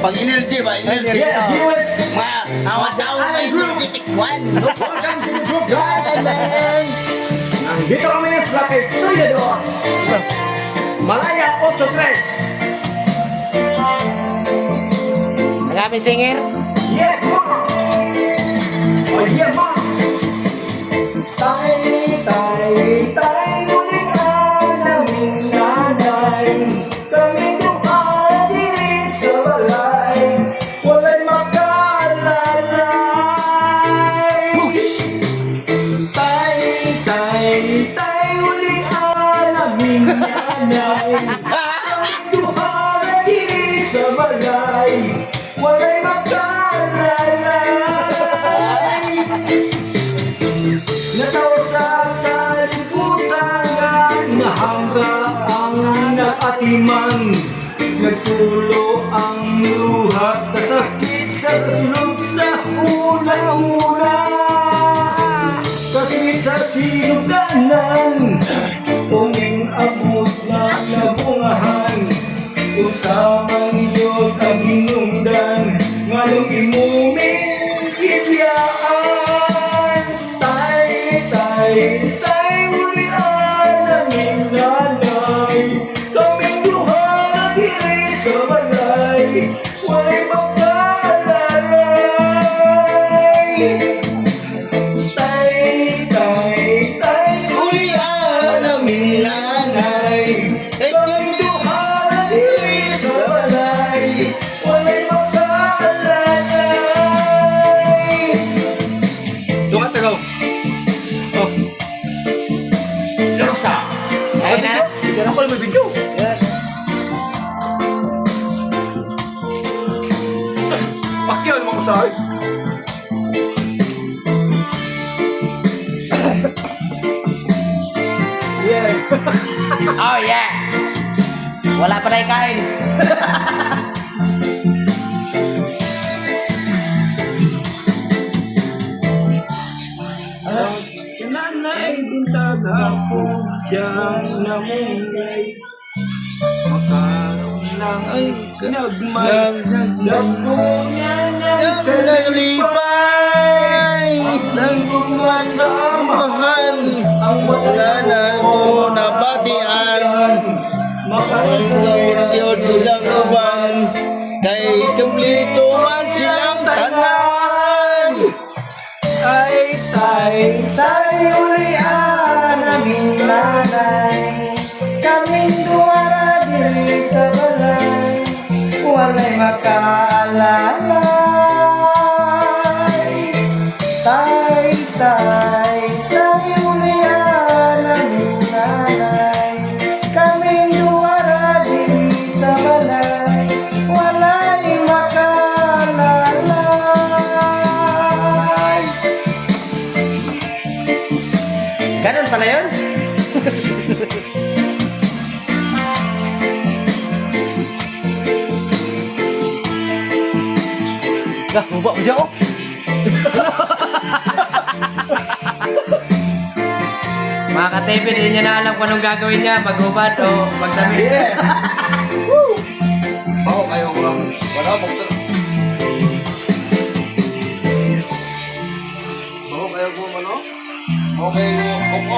Pag energy ba? Energy. Yeah, viewers. Mga tao may energetic one. Welcome to the group, guys. Nandito kami sa kay Studio 2. Malaya 83. Ang aming singer. Yeah, ma. Oh, yeah, ma. Tay, ulit ang aming nanay. Kami dumaan diri sa balay. Wala'y makalalay. Tay, ulit ang aming nanay. Kami dumaan diri sa balay. Wala'y makalalay. Nataw sa kalibutan nga inahangga ang naatiman. Nagtulo ang luha, kasakit sa kasulog sa una-una. Kasakit sa sinugdanan, unging abot na nabungahan. Usamang yun ang hinungdan, nganong imuming bibiyaan. Tay, ulian aming nanay. Kaming duha na diri sa balay. Wala'y makalalay. Tay, Ulian aming nanay. kaming duha na diri sa balay. Wala'y makalalay. Tungat na go. Oh. Ayun na. Bigyan ako lang may video. Pakyan mo ko sa akin. Yeah. Oh yeah. Wala pa na ikain. Nanay din sa gapon dyan namungay. Makaroon lang ay nagmagdagdag ko niya ng Naglipay nang gumasamahan ang wala na ko nabatian. Hanggang yun bilang uban kay kumplito man silang tanan. Tay, ulian aming nanay. Kaming duwara diri sa balay. Wala'y makaalalay. Tay, ulian aming nanay. Kaming duwara diri sa balay. Wala'y makaalalay. Ganun pala yun? Dah, bubak mo siya oh. Mga ka-TV, hindi niya na alam kung anong gagawin niya. Pag-ubad o pagdamit. Yeah. Ako kayo ko lang. Wala mo ko. Ako kayo ko ano? Okay, ok.